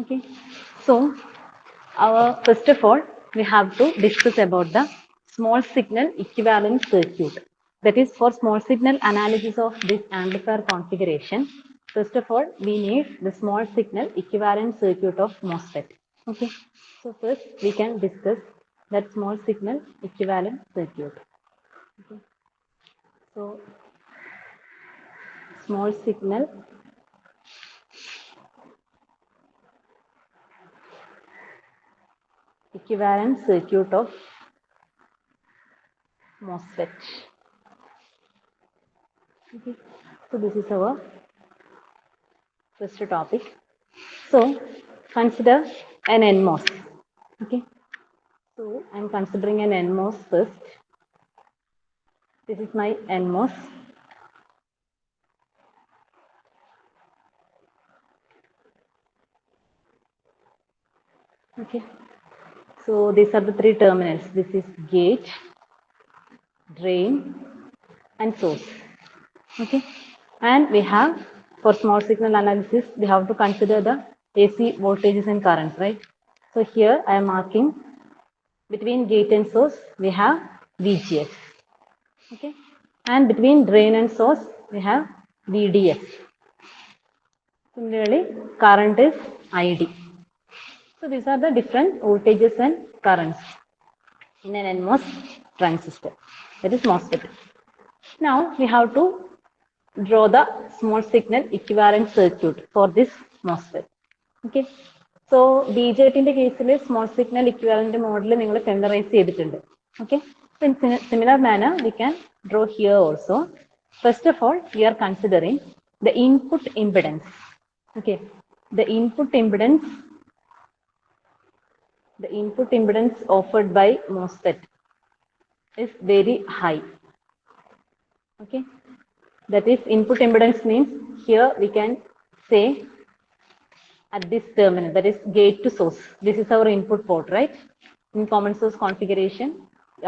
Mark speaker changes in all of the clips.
Speaker 1: Okay. So, our first of all, we have to discuss about the small signal equivalent circuit. That is for small signal analysis of this amplifier configuration. First of all, we need the small signal equivalent circuit of MOSFET. Okay. So first we can discuss that small signal equivalent circuit. Okay. So small signal equivalent circuit of MOSFET. Okay. So this is our first topic. So consider an NMOS. Okay. So I'm considering an NMOS first. This is my NMOS. Okay. So these are the three terminals. This is gate, drain, and source. Okay. And we have, for small signal analysis, we have to consider the AC voltages and currents, right? So here I am marking between gate and source, we have VGS. Okay. And between drain and source, we have VDS. Similarly, current is ID. So these are the different voltages and currents in an NMOS transistor, that is MOSFET. Now we have to draw the small signal equivalent circuit for this MOSFET. Okay. So BJTന്റെ കേസിൽ small signal equivalent model നിങ്ങൾ familiarize ചെയ്തിട്ടുണ്ട്. Okay. So in similar manner we can draw here also. First of all, we are considering the input impedance. Okay. The input impedance offered by MOSFET is very high. Okay. That is, input impedance means here we can say at this terminal, that is gate to source. This is our input port, right? In common source configuration,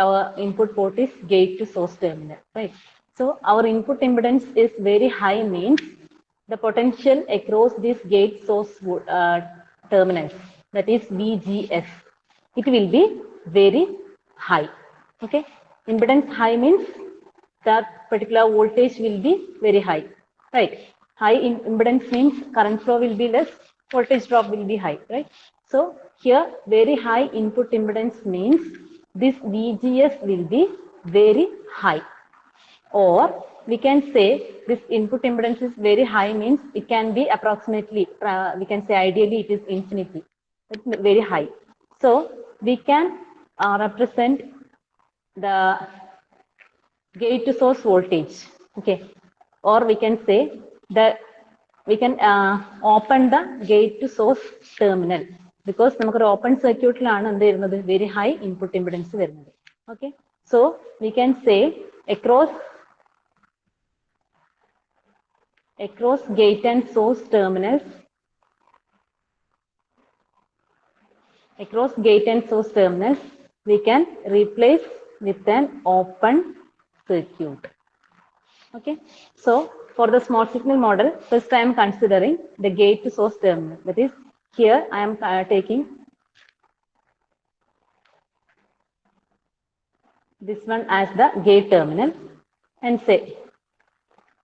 Speaker 1: our input port is gate to source terminal, right? So our input impedance is very high means the potential across this gate source terminals, that is VGS, it will be very high. Okay. Impedance high means that particular voltage will be very high, right? High impedance means current flow will be less, voltage drop will be high, right? So here very high input impedance means this VGS will be very high, or we can say this input impedance is very high means it can be approximately, we can say ideally it is infinity, it's very high. So we can represent the gate to source voltage. Okay. Or we can say that we can open the gate to source terminal, because നമുക്ക് open circuit ലാണ് എന്ത് വരുന്നത്, very high input impedance വരുന്നത്. Okay. So we can say across gate and source terminals, we can replace with an open circuit. Okay. So for the small signal model, first I am considering the gate to source terminal. That is, here I am taking this one as the gate terminal and say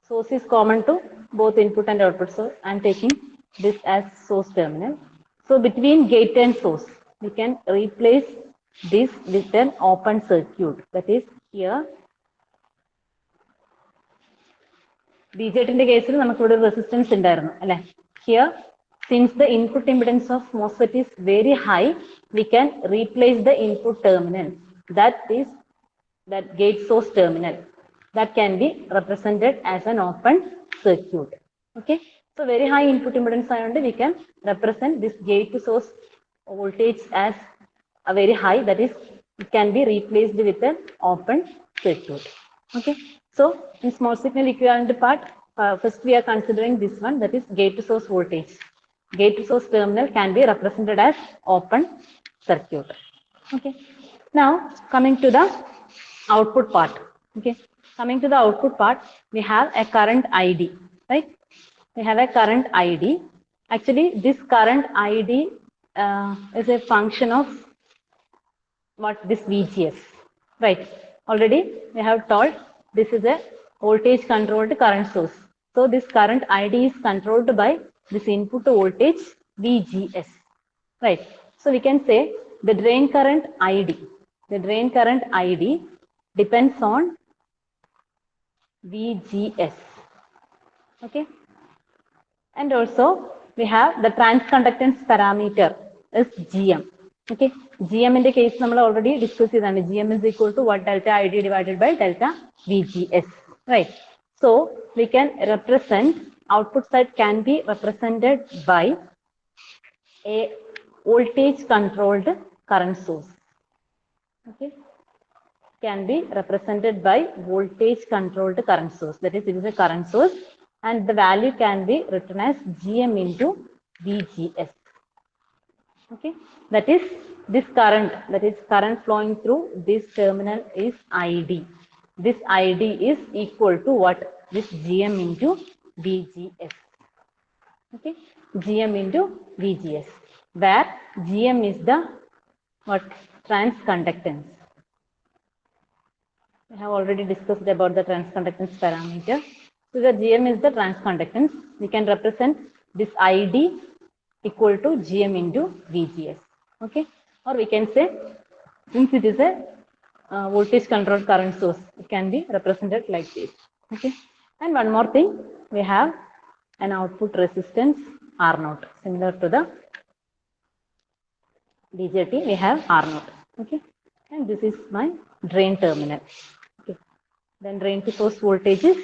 Speaker 1: source is common to both input and output. So I am taking this as source terminal. So between gate and source, we can replace this with an open circuit. That is, here BJTന്റെ കേസിൽ നമുക്ക് ഇവിടെ resistance ഉണ്ടായിരുന്നു അല്ലേ? Here, since the input impedance of MOSFET is very high, we can replace the input terminal, that is that gate source terminal, that can be represented as an open circuit. Okay. So very high input impedance ayonde we can represent this gate to source voltage as a very high, that is it can be replaced with an open circuit. Okay. So in small signal equivalent part, first we are considering this one, that is gate to source voltage. Gate to source terminal can be represented as open circuit. Okay. Now coming to the output part. Okay. Coming to the output part, we have a current ID, right? We have a current ID, Actually, this current ID is a function of what this VGS, right? Already we have told this is a voltage controlled current source. So this current ID is controlled by this input voltage VGS, right? So we can say the drain current ID. The drain current ID depends on VGS. Okay. And also we have the transconductance parameter is GM. Okay. GM in the case we already discussed it. GM is equal to what delta ID divided by delta VGS. Right. So we can represent output side can be represented by a voltage controlled current source. Okay. Can be represented by voltage controlled current source. That is, it is a current source and the value can be written as GM into VGS. Okay, that is this current, that is current flowing through this terminal is ID. This ID is equal to what? This GM into VGS. Okay, GM into VGS, where GM is the what? Transconductance. We have already discussed about the transconductance parameter. So the GM is the transconductance. We can represent this ID equal to GM into VGS. Okay. Or we can say, since it is a voltage controlled current source, it can be represented like this. Okay. And one more thing, we have an output resistance R0, similar to the BJT, we have R0. Okay. And this is my drain terminal. Okay. Then drain to source voltage is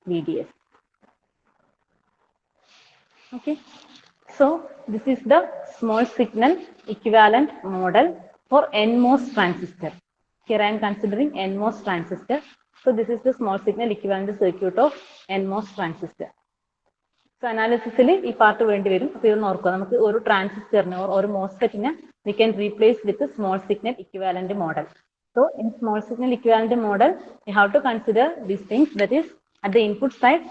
Speaker 1: VDS. Okay. So this is the small signal equivalent model for NMOS transistor. Here I am considering NMOS transistor. So this is the small signal equivalent circuit of NMOS transistor. So analysis ഈ part വേണ്ടി വരും. അപ്പോൾ ഇതൊന്ന് ഓർക്കുക, നമുക്ക് ഒരു ട്രാൻസിസ്റ്ററിനെ ഒരു മോസ്ഫെറ്റിനെ we can replace with a small signal equivalent model. So in small signal equivalent model, we have to consider these things. That is, at the input side,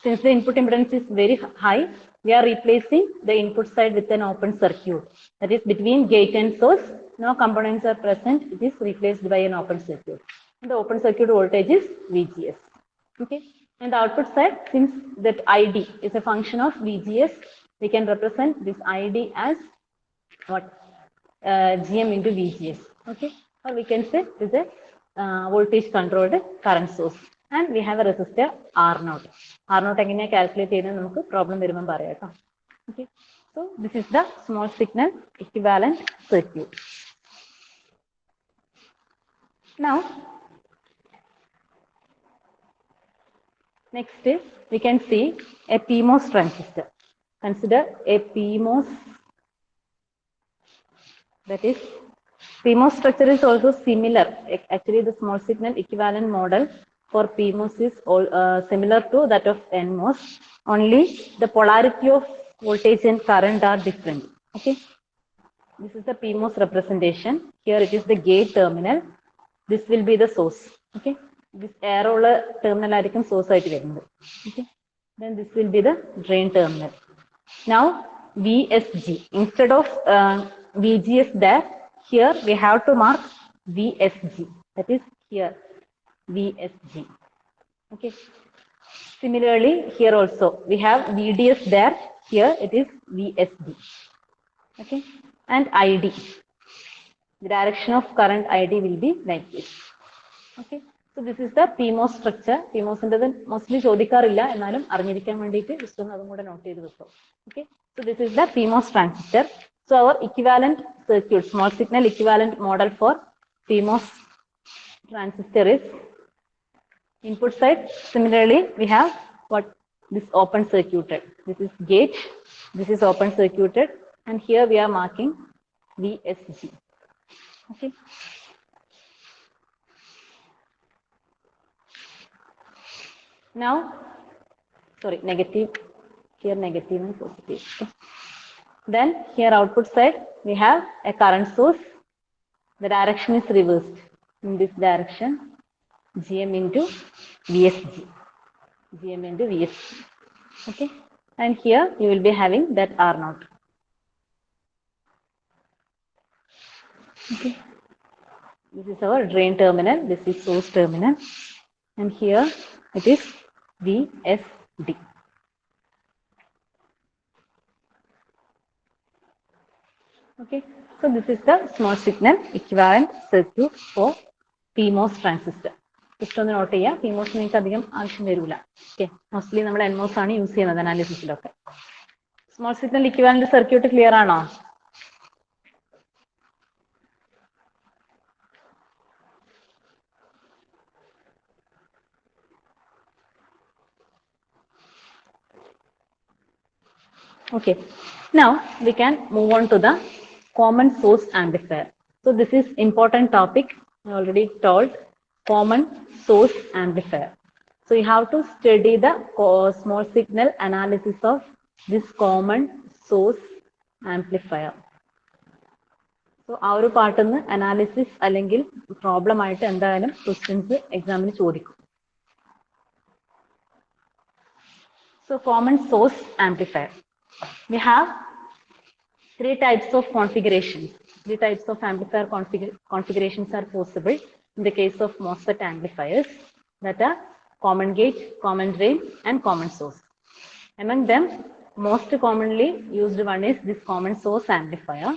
Speaker 1: since the input impedance is very high, we are replacing the input side with an open circuit. That is, between gate and source, no components are present. It is replaced by an open circuit. And the open circuit voltage is VGS. Okay. And the output side, since that ID is a function of VGS, we can represent this ID as what? GM into VGS. Okay. Or we can say this is a voltage controlled current source. And we have a resistor R0. R0 എങ്ങനെ calculate ചെയ്യുന്നത് നമുക്ക് problem വരുമ്പോൾ പറയാം കേട്ടോ. Okay. So this is the small signal equivalent circuit. Now, next is we can see a PMOS transistor. Consider a PMOS, that is, PMOS structure is also similar. Actually, the small signal equivalent model for PMOS is similar to that of NMOS. Only the polarity of voltage and current are different. Okay. This is the PMOS representation. Here it is the gate terminal. This will be the source. Okay. This arrow terminal ആയിരിക്കും source ആയിട്ട് വരുന്നത്. Okay. Then this will be the drain terminal. Now VSG, instead of VGS there, here we have to mark VSG. That is here VSG. Okay. Similarly, here also we have VDS there. Here it is VSD. Okay. And ID. The direction of current ID will be like this. Okay. So this is the PMOS structure. PMOS mostly ചോദിക്കാറില്ല, എന്നാലും അറിഞ്ഞിരിക്കാൻ വേണ്ടിയിട്ട് just ഒന്ന് അതും കൂടെ not ചെയ്ത് വെക്കും. Okay. So this is the PMOS transistor. So our equivalent circuit, small signal equivalent model for PMOS transistor is input side. Similarly, we have what? This open circuited. This is gate. This is open circuited. And here we are marking VSG. Okay. Now, sorry, negative. Here negative and positive. Okay. Then here output side, we have a current source. The direction is reversed. In this direction, GM into VSG. GM into VSG. Okay. And here you will be having that R naught. Okay. This is our drain terminal. This is source terminal. And here it is VSD. Okay. So this is the small signal equivalent circuit for PMOS transistor. Just ഒന്ന് note ചെയ്യുക, PMOS നിങ്ങൾക്ക് അധികം ആവശ്യം വരില്ല. Okay, mostly നമ്മൾ NMOS ആണ് use ചെയ്യുന്നത് അനാലിസിസിലൊക്കെ. Small signal equivalent circuit clear ആണോ? Okay, now we can move on to the common source amplifier. So this is important topic. I already told common source amplifier. So you have to study the small signal analysis of this common source amplifier. So ആ ഒരു പാർട്ടിൽ നിന്ന് analysis അല്ലെങ്കിൽ problem ആയിട്ട് എന്തായാലും questions എക്സാമിന് ചോദിക്കും. So common source amplifier. We have three types of configurations. Three types of amplifier configurations are possible in the case of MOSFET amplifiers, that are common gate, common drain, and common source. Among them, most commonly used one is this common source amplifier.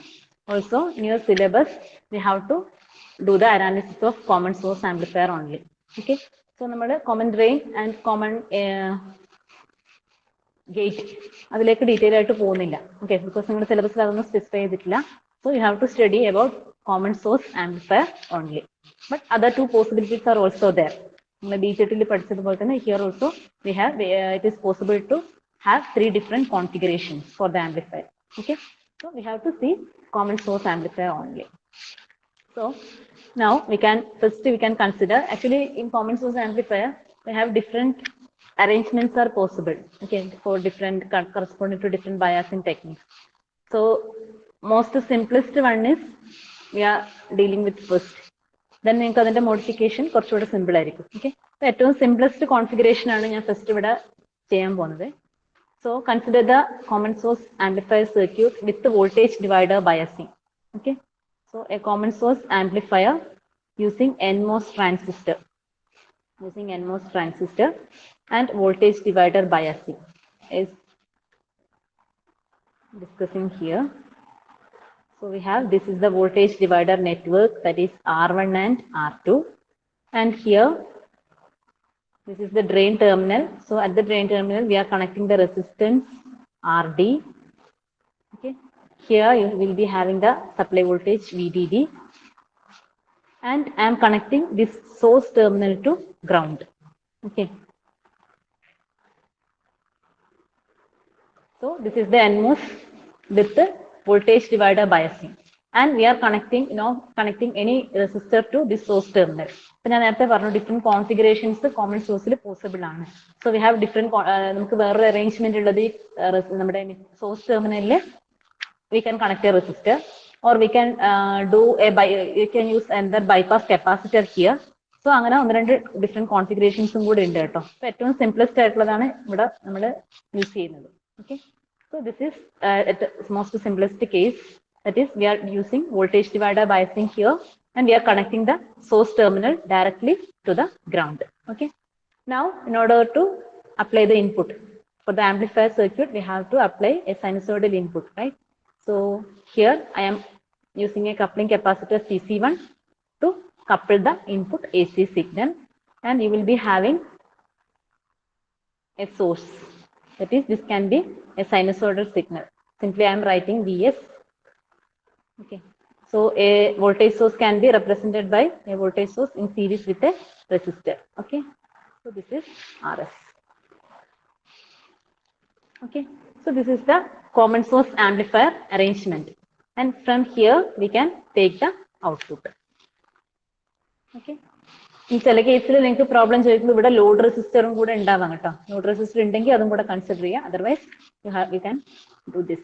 Speaker 1: Also, in your syllabus, we have to do the analysis of common source amplifier only. Okay, so നമ്മുടെ common drain and common gate അതിലേക്ക് detail ആയിട്ട് പോകുന്നില്ല. Okay, because നിങ്ങളുടെ സിലബസിൽ അതൊന്നും specify ചെയ്തിട്ടില്ല. So you have to study about common source amplifier only. But other two possibilities are also there. നമ്മൾ B.Tech പഠിച്ചതുപോലെ തന്നെ here also we have it is possible to have 3 different configurations for the amplifier. Okay, so we have to see common source amplifier only. So now we can consider, actually in common source amplifier we have different arrangements are possible, okay, for different corresponding to different biasing techniques. So most simplest one is we are dealing with first. Then നിങ്ങൾക്ക് അതിന്റെ modification കുറച്ചുകൂടെ simple ആയിരിക്കും. Okay, ഏറ്റവും simplest configuration ആണ് ഞാൻ first ഇവിടെ ചെയ്യാൻ പോകുന്നത്. So consider the common source amplifier circuit with the voltage divider biasing. Okay, so a common source amplifier using NMOS transistor. Using NMOS transistor and voltage divider biasing is discussing here. So we have, this is the voltage divider network, that is R1 and R2, and here this is the drain terminal. So at the drain terminal we are connecting the resistance RD. Okay, here you will be having the supply voltage VDD, and I am connecting this source terminal to ground. Okay, so this is the NMOS with the voltage divider biasing, and we are connecting any resistor to this source terminal. അപ്പോൾ ഞാൻ നേരത്തെ പറഞ്ഞു different configurations common സോഴ്സിൽ possible ആണ്. So we have different, നമുക്ക് വേറൊരു arrangement ഉള്ളത് നമ്മുടെ സോഴ്സ് ടെർമിനലിൽ we can connect a resistor, or we can you can use another bypass capacitor here. So അങ്ങനെ ഒന്ന് രണ്ട് ഡിഫറെന്റ് കോൺഫിഗറേഷൻസും കൂടെ ഉണ്ട് കേട്ടോ. അപ്പൊ ഏറ്റവും സിംപ്ലസ്റ്റ് ആയിട്ടുള്ളതാണ് ഇവിടെ നമ്മൾ യൂസ് ചെയ്യുന്നത്. Okay, so this is most simplest case, that is we are using voltage divider biasing here, and we are connecting the source terminal directly to the ground. Okay, now in order to apply the input for the amplifier circuit, we have to apply a sinusoidal input, right? So here I am using a coupling capacitor CC1 to couple the input AC signal, and you will be having a source, that is this can be a sinusoidal signal. Simply I am writing Vs. Okay, so a voltage source can be represented by a voltage source in series with a resistor. Okay, so this is Rs. Okay, so this is the common source amplifier arrangement, and from here we can take the output. Okay, ഈ ചില കേസിൽ നിങ്ങൾക്ക് problem ചോദിക്കുമ്പോൾ ഇവിടെ load റെസിസ്റ്ററും കൂടെ ഉണ്ടാവാം കേട്ടോ. ലോഡ് റെസിസ്റ്റർ ഉണ്ടെങ്കിൽ അതും കൂടെ കൺസിഡർ ചെയ്യുക, otherwise you can do this.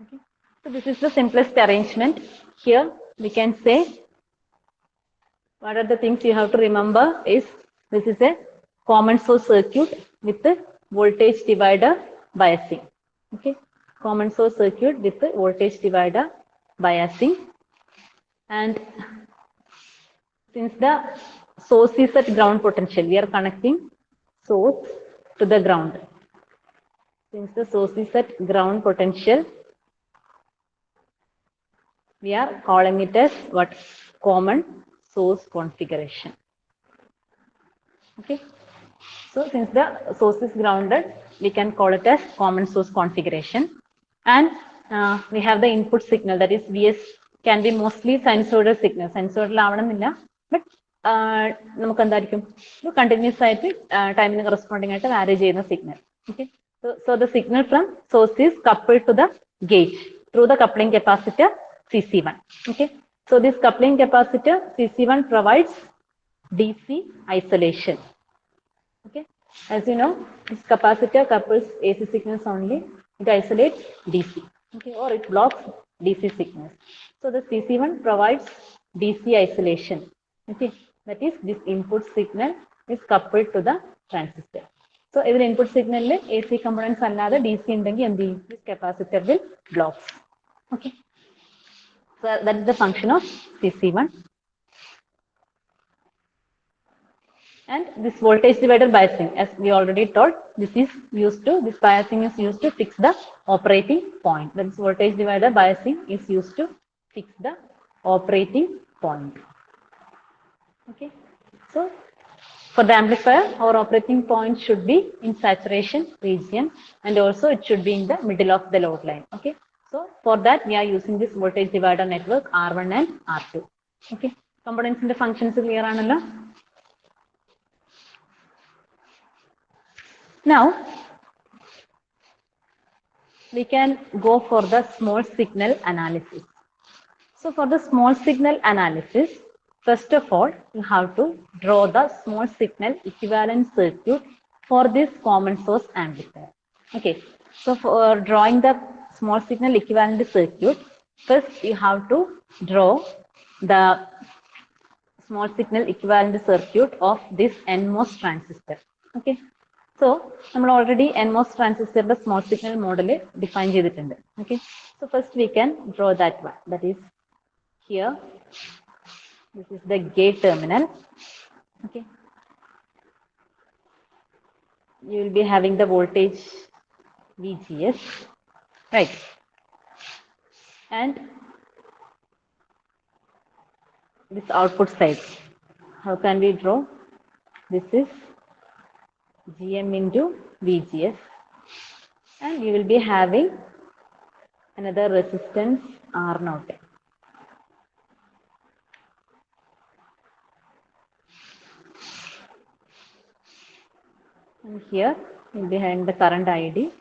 Speaker 1: Okay, so this is the simplest arrangement. Here we can say what are the things you have to remember is this is a common source circuit with the voltage divider biasing. Okay, common source circuit with the voltage divider biasing, and since the source is at ground potential, we are connecting source to the ground. Since the source is at ground potential, we are calling it as what? Common source configuration. Okay. So since the source is grounded, we can call it as common source configuration. And we have the input signal, that is Vs can be mostly sinusoidal signal. Sinusoidal ആവണമെന്നില്ല, but നമുക്ക് എന്തായിരിക്കും continuous ആയിട്ട് ടൈമിന് corresponding ആയിട്ട് വാരി ചെയ്യുന്ന signal. Okay. So the signal from source is coupled to the gate through the coupling capacitor CC1. Okay. So this coupling capacitor CC1 provides DC isolation. Okay, as you know, this capacitor couples AC signals only. It isolates DC. Okay, or it blocks DC signals. So the CC1 provides DC isolation. Okay, that is this input signal is coupled to the transistor. So every input signal AC components allada DC undengi endu this capacitor will blocks. Okay, so that is the function of CC1. And this voltage divider biasing, as we already told, this biasing is used to fix the operating point. That is, voltage divider biasing is used to fix the operating point. Okay. So for the amplifier, our operating point should be in saturation region, and also it should be in the middle of the load line. Okay. So for that, we are using this voltage divider network R1 and R2. Okay. Components in the functions clear aanallo. Now, we can go for the small signal analysis. So for the small signal analysis, first of all, you have to draw the small signal equivalent circuit for this common source amplifier. Okay, so for drawing the small signal equivalent circuit, first you have to draw the small signal equivalent circuit of this NMOS transistor. Okay. So, we already NMOS transistor the small signal model define ചെയ്തിട്ടുണ്ട്. Okay. So first we can draw that one. That is here. This is the gate terminal. Okay. You will be having the voltage VGS, right? And this output side. How can we draw? This is GM into VGS, and you will be having another resistance R0. And here you will be having the current ID.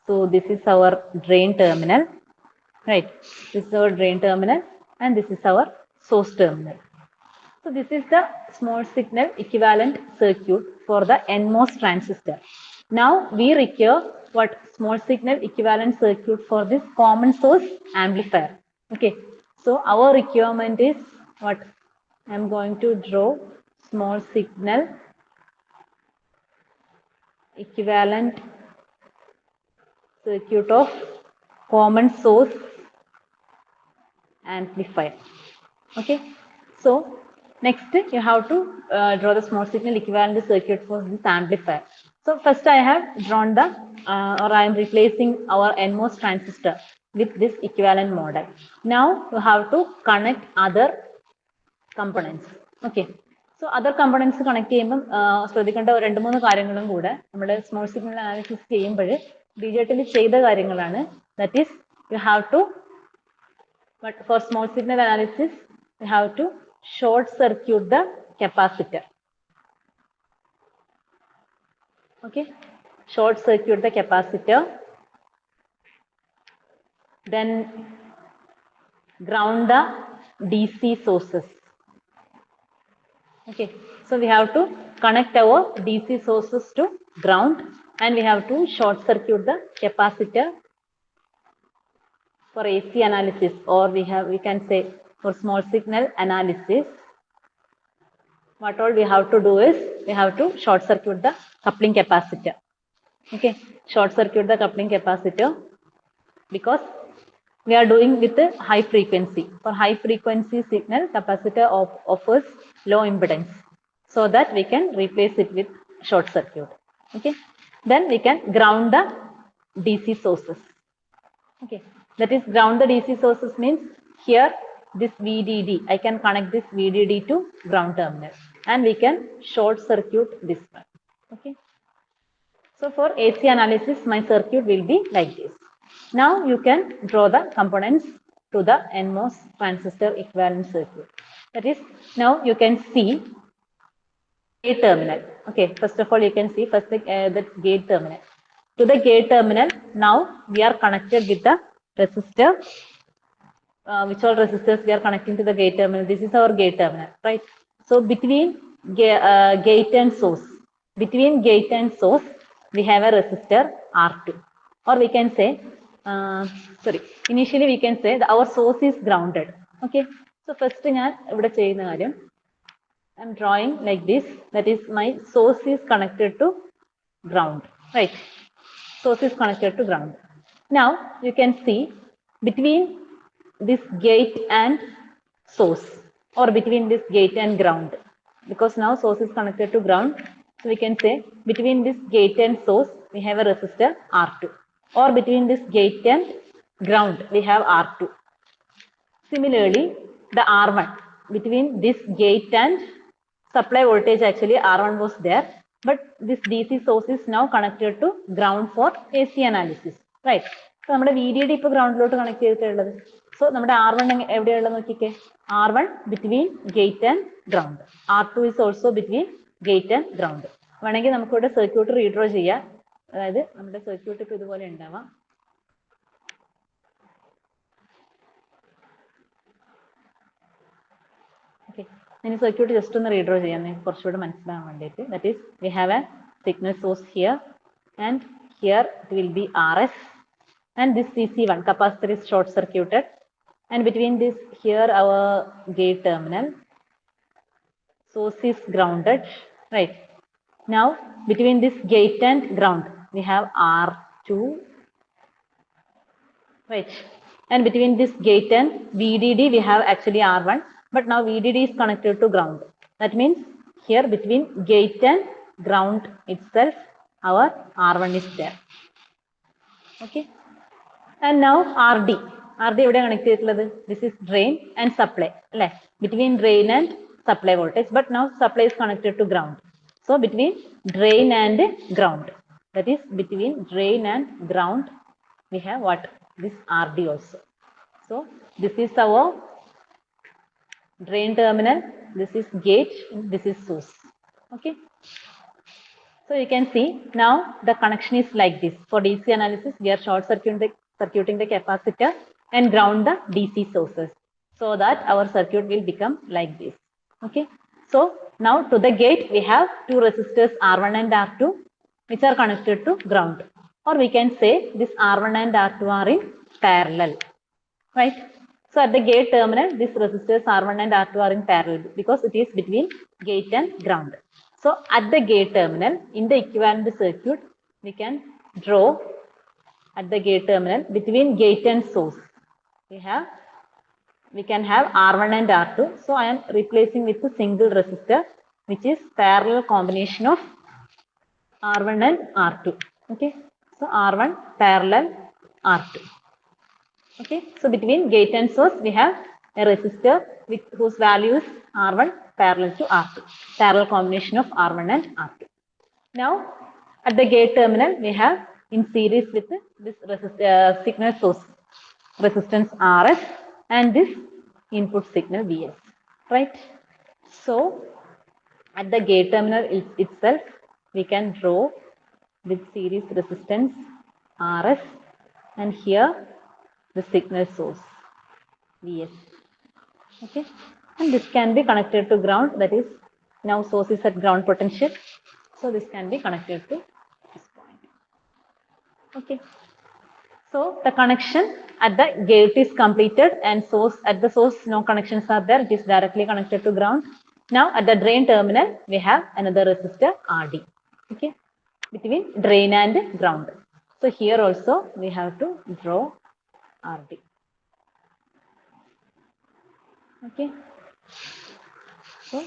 Speaker 1: So this is our drain terminal, right? This is our drain terminal, and this is our source terminal. So this is the small signal equivalent circuit for the NMOS transistor. Now we require what? Small signal equivalent circuit for this common source amplifier. Okay. So our requirement is what? I am going to draw small signal equivalent circuit of common source amplifier. Okay. So next you have to draw the small signal equivalent circuit for this amplifier. So first I have drawn the or I am replacing our NMOS transistor with this equivalent model. Now you have to connect other components. Okay. So other components connect ചെയ്യുമ്പോൾ ശ്രദ്ധിക്കേണ്ട രണ്ട് മൂന്ന് കാര്യങ്ങളും കൂടെ നമ്മുടെ small signal analysis ചെയ്യുമ്പോൾ BJT ചെയ്ത കാര്യങ്ങളാണ്. That is, you have to, but for small signal analysis, you have to short circuit the capacitor. Okay, short circuit the capacitor, then ground the DC sources. Okay, so we have to connect our DC sources to ground, and we have to short circuit the capacitor for AC analysis, or we can say for small signal analysis. What all we have to do is we have to short circuit the coupling capacitor. Okay, short circuit the coupling capacitor. because we are doing with a high frequency. For high frequency signal, capacitor offers low impedance, so that we can replace it with short circuit. Okay. Then we can ground the DC sources. Okay. That is, ground the DC sources means here this VDD, I can connect this VDD to ground terminal and we can short circuit this one. Okay. So for AC analysis, my circuit will be like this. Now you can draw the components to the NMOS transistor equivalent circuit. That is, now you can see gate terminal. Okay, first of all, you can see first the gate terminal. To the gate terminal, now we are connected with the resistor. Which all resistors we are connecting to the gate terminal? This is our gate terminal, right? So between gate and source, we have a resistor R2, or we can say, initially we can say that our source is grounded. Okay, so first I'm drawing like this. That is, my source is connected to ground, right? Source is connected to ground. Now you can see between this gate and source, or between this gate and ground, because now source is connected to ground, so we can say between this gate and source we have a resistor R2, or between this gate and ground we have R2. Similarly, the R1, between this gate and supply voltage, actually R1 was there, but this DC source is now connected to ground for AC analysis, right? So നമ്മുടെ VDD ഇപ്പോൾ ഗ്രൗണ്ടിലോട്ട് connect ചെയ്തിട്ടുള്ളത്. So നമ്മുടെ R1 എവിടെയുള്ളത് നോക്കിക്കേ. R1 between gate and ground. R2 is also between gate and ground. വേണമെങ്കിൽ നമുക്ക് ഇവിടെ circuit redraw ചെയ്യാം. അതായത് നമ്മുടെ സർക്യൂട്ട് ഇപ്പോൾ ഇതുപോലെ ഉണ്ടാവാം. Okay. Then circuit just on the redraw that is, we have a signal source here, and here it will be RS, and this CC1 capacitor is short circuited, and between this here our gate terminal, source is grounded, right? Now between this gate and ground we have R2, right? And between this gate and VDD we have actually R1, but now VDD is connected to ground. That means here between gate and ground itself our R1 is there. Okay. And now RD എവിടെ connect ചെയ്തിട്ടുള്ളത്? This is drain and supply, അല്ലേ? Between drain and supply voltage, but now supply is connected to ground. So between drain and ground, that is between drain and ground we have what? This RD also. So this is our drain terminal, this is gate, this is source. Okay. So you can see now the connection is like this. For DC analysis, we are short circuiting the capacitor and ground the DC sources, so that our circuit will become like this. Okay. So now to the gate we have two resistors R1 and R2 which are connected to ground, or we can say this R1 and R2 are in parallel, right? So at the gate terminal, these resistors R1 and R2 are in parallel because it is between gate and ground. So at the gate terminal, in the equivalent circuit, we can draw at the gate terminal between gate and source. We can have R1 and R2. So I am replacing with a single resistor, which is parallel combination of R1 and R2. Okay. So R1 parallel R2. Okay. So between gate and source, we have a resistor whose value is R1 parallel to R2. Parallel combination of R1 and R2. Now, at the gate terminal, we have in series with this signal source resistance RS and this input signal VS. Right. So, at the gate terminal itself, we can draw with series resistance RS, and here the signal source Vs. Okay, and this can be connected to ground, that is, now source is at ground potential, so this can be connected to this point. Okay, so the connection at the gate is completed, and source at the source no connections are there, it is directly connected to ground. Now at the drain terminal we have another resistor RD, okay, between drain and ground. So here also we have to draw RD. Okay. So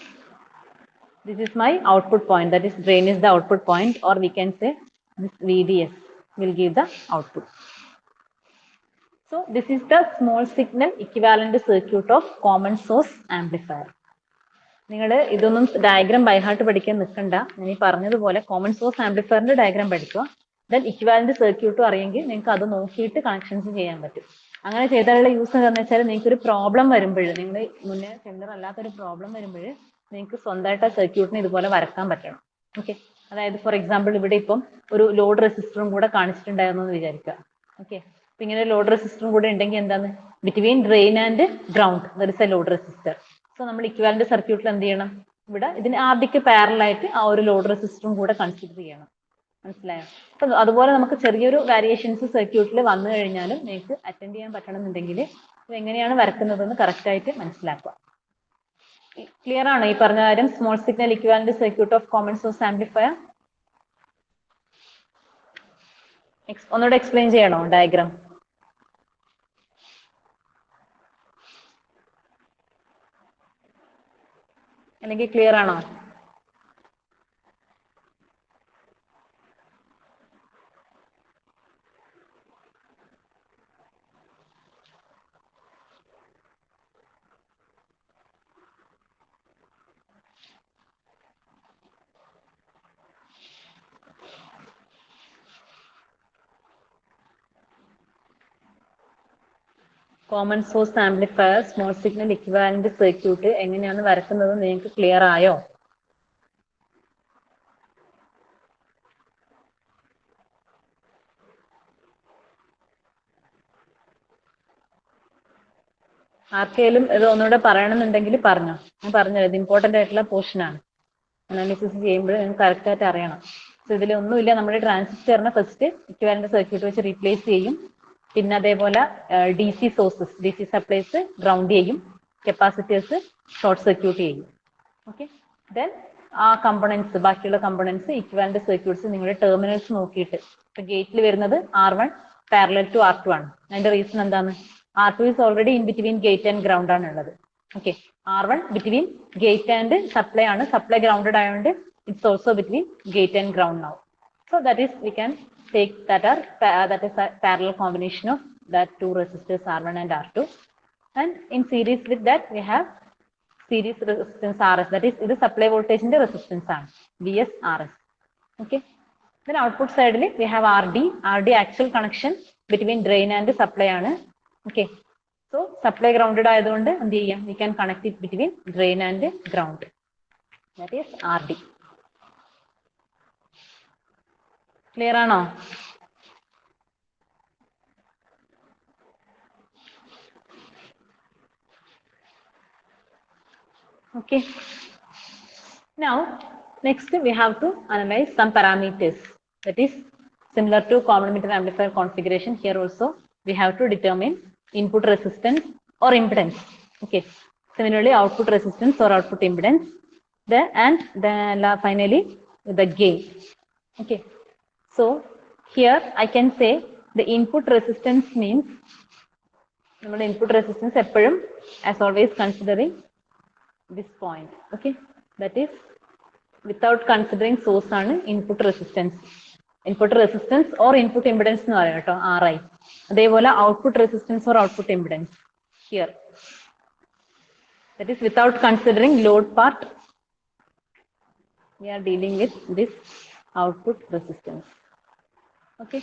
Speaker 1: this is my output point, that is drain is the output point, or we can say this VDS will give the output. So this is the small signal equivalent circuit of common source amplifier. നിങ്ങൾ ഇതൊന്നും diagram by heart പഠിക്കാൻ നിൽക്കണ്ട. ഞാൻ ഈ പറഞ്ഞതുപോലെ common source ആംപ്ലിഫയറിന്റെ diagram പഠിക്കുക. Then equivalent സർക്യൂട്ടും അറിയെങ്കിൽ നിങ്ങൾക്ക് അത് നോക്കിയിട്ട് കണക്ഷൻസ് ചെയ്യാൻ പറ്റും. അങ്ങനെ ചെയ്താലുള്ള യൂസ് എന്താണെന്ന് വെച്ചാൽ നിങ്ങൾക്ക് ഒരു പ്രോബ്ലം വരുമ്പോൾ, നിങ്ങൾ മുന്നേ സെമിനാർ അല്ലാത്തൊരു പ്രോബ്ലം വരുമ്പോൾ നിങ്ങൾക്ക് സ്വന്തമായിട്ട് ആ സർക്യൂട്ടിന് ഇതുപോലെ വരക്കാൻ പറ്റണം. ഓക്കെ, അതായത് ഫോർ എക്സാമ്പിൾ ഇവിടെ ഇപ്പം ഒരു ലോഡ് റെസിസ്റ്ററും കൂടെ കാണിച്ചിട്ടുണ്ടായിരുന്നു എന്ന് വിചാരിക്കുക. ഓക്കെ, അപ്പൊ ഇങ്ങനെ ലോഡ് റെസിസ്റ്ററും കൂടെ ഉണ്ടെങ്കിൽ എന്താണ്, between drain and ground there is A load resistor. So നമ്മൾ ഇക്വാലന്റ് സർക്യൂട്ടിൽ എന്ത് ചെയ്യണം, ഇവിടെ ഇതിന് ആദ്യക്ക് പാരലായിട്ട് ആ ഒരു ലോഡ് റെസിസ്റ്ററും കൂടെ കൺസിഡർ ചെയ്യണം. മനസ്സിലായോ? അപ്പൊ അതുപോലെ നമുക്ക് ചെറിയൊരു വേരിയേഷൻസ് സർക്യൂട്ടിൽ വന്നു കഴിഞ്ഞാലും നിങ്ങൾക്ക് അറ്റൻഡ് ചെയ്യാൻ പറ്റണമെന്നുണ്ടെങ്കിൽ ഇത് എങ്ങനെയാണ് വരക്കുന്നതെന്ന് കറക്റ്റ് ആയിട്ട് മനസ്സിലാക്കുക. ക്ലിയർ ആണോ ഈ പറഞ്ഞ കാര്യം? Small signal equivalent circuit of common source amplifier. ഒന്നുകൂടെ എക്സ്പ്ലെയിൻ ചെയ്യണോ ഡയഗ്രാം? അല്ലെങ്കിൽ ക്ലിയർ ആണോ? Common source amplifier small signal equivalent circuit എങ്ങനെയാണ് വരക്കുന്നത് നിങ്ങൾക്ക് ക്ലിയർ ആയോ? ആർക്കെങ്കിലും ഇത് ഒന്നുകൂടെ പറയണമെന്നുണ്ടെങ്കിൽ പറഞ്ഞോ. ഞാൻ പറഞ്ഞത് ഇത് ഇമ്പോർട്ടന്റ് ആയിട്ടുള്ള പോർഷൻ ആണ്. അനാലിസിസ് ചെയ്യുമ്പോൾ നിങ്ങൾക്ക് കറക്റ്റ് ആയിട്ട് അറിയണം. സോ ഇതിലൊന്നുമില്ല, നമ്മുടെ ട്രാൻസിസ്റ്ററിനെ ഫസ്റ്റ് ഇക്വാലന്റ് സർക്യൂട്ട് വെച്ച് റീപ്ലേസ് ചെയ്യും. പിന്നെ അതേപോലെ D C sources, D C supplies ground ചെയ്യും. കപ്പാസിറ്റേഴ്സ് ഷോർട്ട് സർക്യൂട്ട് ചെയ്യും. ഓക്കെ, ദെൻ ആ കമ്പോണൻസ്, ബാക്കിയുള്ള കമ്പോണൻസ് ഇക്വാലന്റ് സർക്യൂട്ട്സ് നിങ്ങളുടെ ടെർമിനൽസ് നോക്കിയിട്ട്, ഇപ്പൊ ഗേറ്റിൽ വരുന്നത് R1 പാരലൽ ടു R2 ആണ്. അതിന്റെ റീസൺ എന്താണ്? R2 is already in between gate and ground ആണ് ഉള്ളത്. Okay, R1 between gate and supply ആണ്. Supply grounded ആയതുകൊണ്ട് it's also between gate and ground now. So that is, we can take that is a parallel combination of that two resistors R1 and R2. And in series with that we have series resistance RS, that is this supply voltage in the resistance ആണ് VS RS. Okay, then output side we have RD actual connection between drain and supply ആണ്. Okay, so supply grounded ആയതുകൊണ്ട് എന്ത് ചെയ്യാം, we can connect it between drain and ground, that is RD. Clear ആണോ? Okay, now next we have to analyze some parameters, that is similar to common emitter amplifier configuration. Here also we have to determine input resistance or impedance. Okay, similarly output resistance or output impedance, and then finally the gain. Okay, so here I can say the input resistance means നമ്മുടെ input resistance എപ്പോഴും as always considering this point. Okay, that is without considering source ആണ് input resistance. Input resistance or input impedance എന്ന് പറയാം കേട്ടോ, RI. അതേപോലെ output resistance or output impedance here, that is without considering load part, we are dealing with this output resistance. Okay,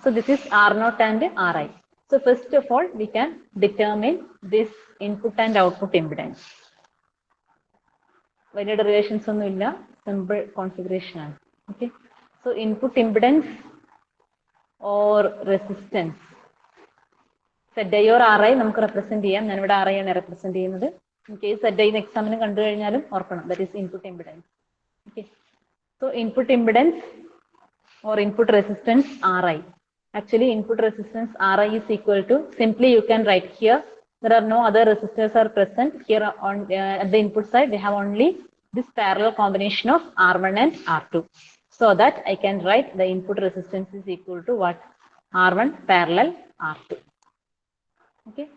Speaker 1: so this is R0 and RI. So first of all we can determine this input and output impedance. വലിയ derivations ഒന്നും ഇല്ല, simple configuration ആണ്. Okay, so input impedance or resistance ZI or RI നമുക്ക് represent ചെയ്യാം. ഞാനിവിടെ RI ആണ് represent ചെയ്യുന്നത്. In case ZI എക്സാമിന് കണ്ടു കഴിഞ്ഞാലും ഓർക്കണം, that is input impedance. Okay, so input impedance or input resistance RI. Actually input resistance RI is equal to, simply you can write here, there are no other resistors are present here on at the input side, we have only this parallel combination of R1 and R2, so that I can write the input resistance is equal to what? R1 parallel R2. Okay,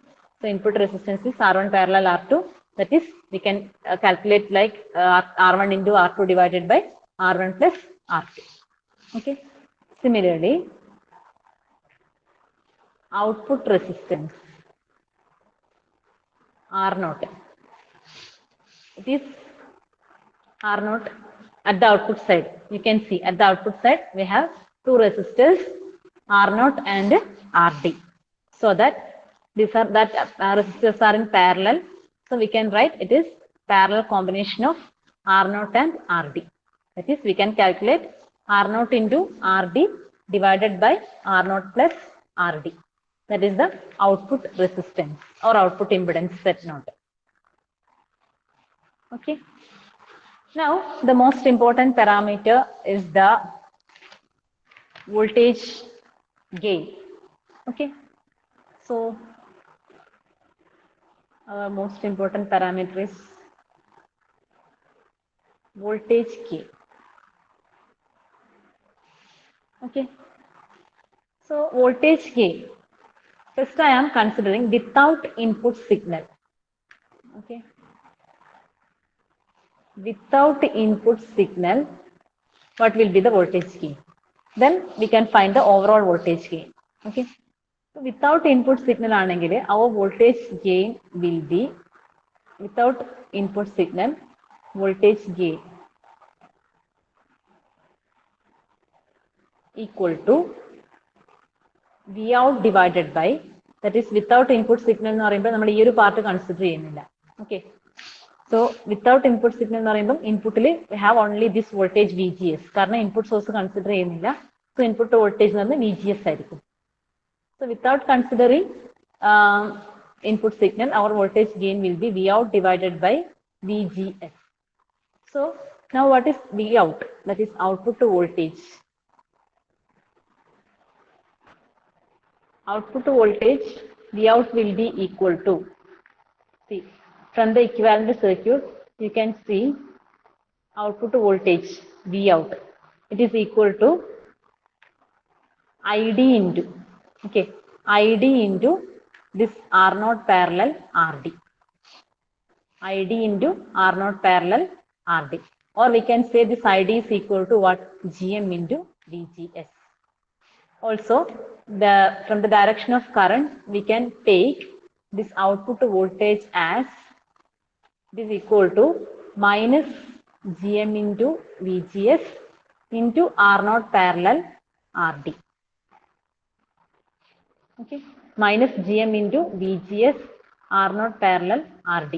Speaker 1: so input resistance is R1 parallel R2. That is, we can calculate like R1 into R2 divided by R1 plus R2. Okay, similarly, output resistance R0. It is R0 at the output side. You can see at the output side we have two resistors R0 and RD. So that these are that resistors are in parallel. So we can write it is parallel combination of R0 and RD. That is, we can calculate R0 into RD divided by R0 plus RD. That is the output resistance or output impedance Z0. Okay. Now, the most important parameter is the voltage gain. Okay. So, our most important parameter is voltage gain. Okay. So, voltage gain. First, I am considering without input signal. Okay. Without input signal, what will be the voltage gain? Then we can find the overall voltage gain. Okay. So without input signal, our voltage gain will be, without input signal, voltage gain equal to V out divided by, that is without input signal എന്ന് പറയുമ്പോൾ നമ്മൾ ഈ ഒരു part consider ചെയ്യുന്നില്ല. Okay. So without input signal എന്ന് പറയുമ്പോൾ ഇൻപുട്ടിൽ we have only this voltage VGS. കാരണം ഇൻപുട്ട് സോഴ്സ് കൺസിഡർ ചെയ്യുന്നില്ല. So ഇൻപുട്ട് വോൾട്ടേജ് എന്ന് പറയുന്നത് VGS ആയിരിക്കും. So without considering input signal, our voltage gain will be V out divided by VGS. So now what is V out? That is output to voltage. Output to voltage V out will be equal to, see, from the equivalent circuit you can see output to voltage V out. It is equal to ID into, okay, ID into this R0 parallel RD. ID into R0 parallel RD. Or we can say this ID is equal to what? GM into VGS. Also, from the direction of current, we can take this output to voltage as this is equal to minus GM into VGS into R0 parallel RD. Okay, minus GM into VGS R0 parallel RD.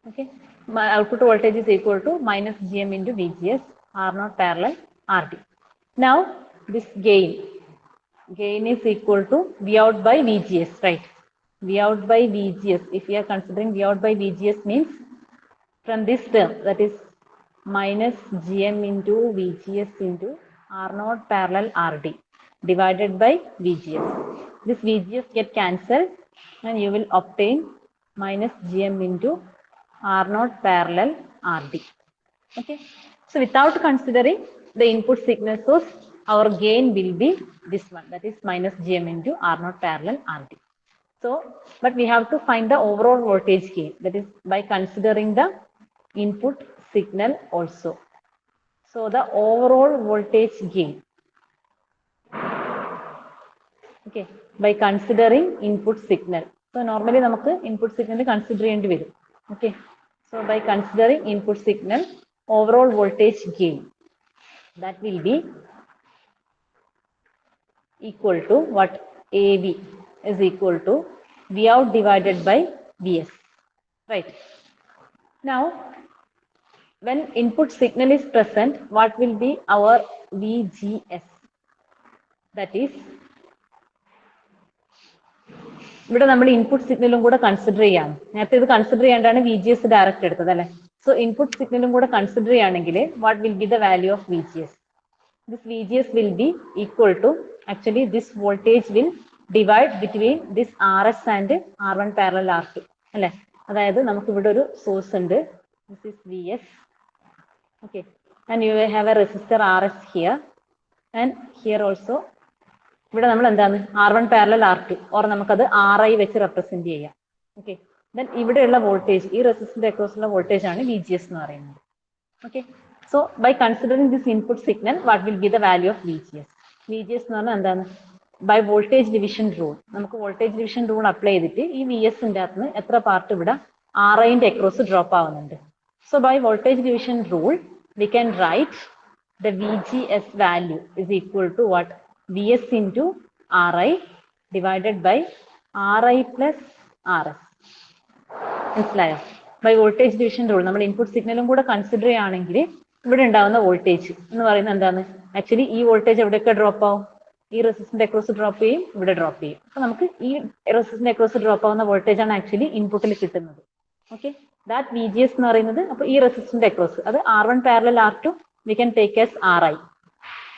Speaker 1: Okay, my output voltage is equal to minus GM into VGS R0 parallel RD. Now this gain is equal to V out by VGS, right? V out by VGS. If we are considering V out by VGS means from this term, that is minus GM into VGS into R0 parallel RD divided by VGS. This VGS get cancelled and you will obtain minus GM into R0 parallel RD. Okay. So without considering the input signal source, our gain will be this one, that is minus GM into R0 parallel RD. So, but we have to find the overall voltage gain, that is by considering the input signal also. So the overall voltage gain, okay, by considering input signal. So normally നമുക്ക് input signal consider ചെയ്യേണ്ടി വരും. Okay. So by considering input signal, overall voltage gain, that will be equal to what? AV is equal to V out divided by Vs. Right. Now, when input signal is present, what will be our VGS? That is, ഇവിടെ നമ്മൾ input സിഗ്നലും കൂടെ consider ചെയ്യാണ്. നേരത്തെ ഇത് consider ചെയ്യാണ്ടാണ് VGS direct എടുത്തത് അല്ലെ. So input സിഗ്നലും കൂടെ കൺസിഡർ ചെയ്യുകയാണെങ്കിൽ what will be the value of VGS? This VGS will be equal to, actually this voltage will divide between this RS and R1 parallel R2 അല്ലെ. അതായത് നമുക്ക് ഇവിടെ ഒരു സോഴ്സ് ഉണ്ട്. This is VS. Okay, and you have a resistor RS here, and here also ഇവിടെ നമ്മൾ എന്താണ് R1 parallel R2 or നമുക്കത് RI വെച്ച് റെപ്രസെന്റ് ചെയ്യാം. ഓക്കെ, ദെൻ ഇവിടെയുള്ള വോൾട്ടേജ് ഈ റെസിസ്റ്ററിന്റെ അക്രോസിലുള്ള വോൾട്ടേജ് ആണ് VGS എന്ന് പറയുന്നത്. Okay, so by considering this input signal what will be the value of VGS? VGS എന്ന് പറഞ്ഞാൽ എന്താണ്? ബൈ വോൾട്ടേജ് ഡിവിഷൻ റൂൾ, നമുക്ക് വോൾട്ടേജ് ഡിവിഷൻ റൂൾ അപ്ലൈ ചെയ്തിട്ട് ഈ VSന്റെ അകത്ത് നിന്ന് എത്ര പാർട്ട് ഇവിടെ RIന്റെ അക്രോസ് ഡ്രോപ്പ് ആവുന്നുണ്ട്. So by voltage division rule we can write the VGS value is equal to what? VS into RI divided by RI plus RS. മനസ്സിലായോ? ബൈ വോൾട്ടേജ് ഡിവിഷൻ റൂൾ നമ്മൾ ഇൻപുട്ട് സിഗ്നലും കൂടെ consider ചെയ്യുകയാണെങ്കിൽ ഇവിടെ ഉണ്ടാകുന്ന voltage എന്ന് പറയുന്നത് എന്താണ്? ആക്ച്വലി ഈ വോൾട്ടേജ് എവിടെയൊക്കെ ഡ്രോപ്പ് ആവും? ഈ റെസിസ്റ്ററിന്റെ അക്രോസ് ഡ്രോപ്പ് ചെയ്യും, ഇവിടെ ഡ്രോപ്പ് ചെയ്യും. അപ്പൊ നമുക്ക് ഈ റെസിസ്റ്ററിന്റെ അക്രോസ് ഡ്രോപ്പ് ആവുന്ന വോൾട്ടേജ് ആണ് ആക്ച്വലി ഇൻപുട്ടിൽ കിട്ടുന്നത്. ഓക്കെ, ദാറ്റ് VGS എന്ന് പറയുന്നത് അപ്പൊ ഈ റെസിസ്റ്ററിന്റെ അക്രോസ് അത് R1 parallel R2 we can take as RI.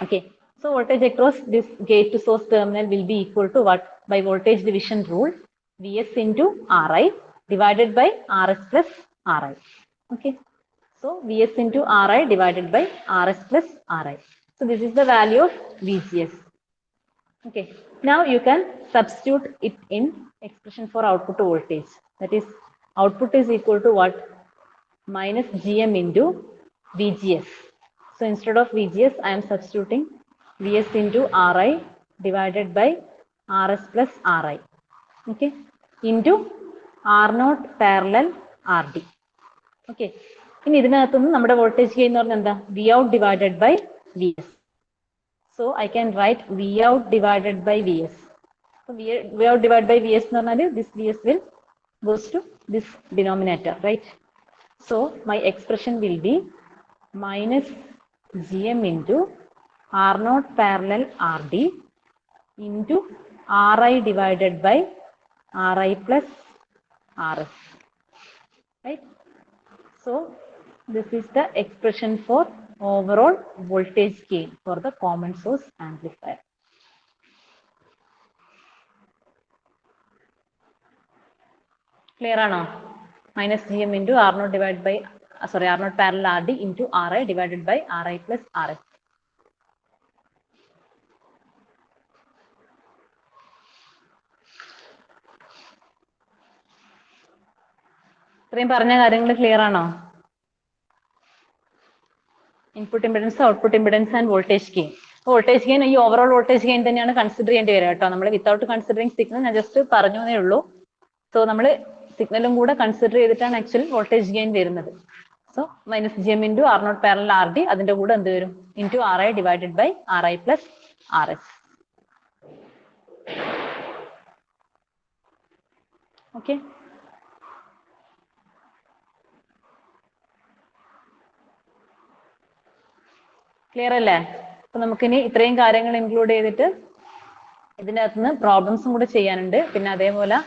Speaker 1: Okay, so voltage across this gate to source terminal will be equal to what? By voltage division rule, VS into RI divided by RS plus RI. Okay, so VS into RI divided by RS plus RI. So this is the value of VGS. Okay, now you can substitute it in expression for output voltage. That is, output is equal to what? Minus GM into VGS. So instead of VGS, I am substituting VS into RI divided by RS plus RI. Okay, into R0 parallel RD. Okay, ഇനി ഇതിനകത്തുനിന്ന് നമ്മുടെ voltage gain എന്ന് പറഞ്ഞാൽ എന്താ? Vout divided by VS. So I can write Vout divided by VS. So Vout divided by VS എന്ന് പറഞ്ഞാൽ this VS will goes to this denominator, right? So my expression will be minus GM into R0 parallel RD into RI divided by RI plus RS, right? So this is the expression for overall voltage gain for the common source amplifier. Clear ആണോ? Minus GM into R0 divided by R0 parallel RD into RI divided by RI plus RS. ഇത്രയും പറഞ്ഞ കാര്യങ്ങൾ clear ആണോ? Input impedance, output impedance and voltage gain. Voltage gain ഈ overall voltage gain തന്നെയാണ് consider ചെയ്യേണ്ടി വരിക കേട്ടോ. നമ്മൾ വിത്തൗട്ട് കൺസിഡറിങ് സിഗ്നൽ ഞാൻ ജസ്റ്റ് പറഞ്ഞു എന്നേ ഉള്ളൂ. സോ നമ്മൾ സിഗ്നലും കൂടെ കൺസിഡർ ചെയ്തിട്ടാണ് ആക്ച്വലി വോൾട്ടേജ് ഗെയിൻ വരുന്നത്. So minus GM into R0 parallel RD അതിന്റെ കൂടെ എന്ത് വരും? into RI divided by RI plus RS. Okay, clear അല്ലേ? അപ്പൊ നമുക്കിനി ഇത്രയും കാര്യങ്ങൾ ഇൻക്ലൂഡ് ചെയ്തിട്ട് ഇതിനകത്ത് നിന്ന് പ്രോബ്ലംസും കൂടെ ചെയ്യാനുണ്ട്. പിന്നെ അതേപോലെ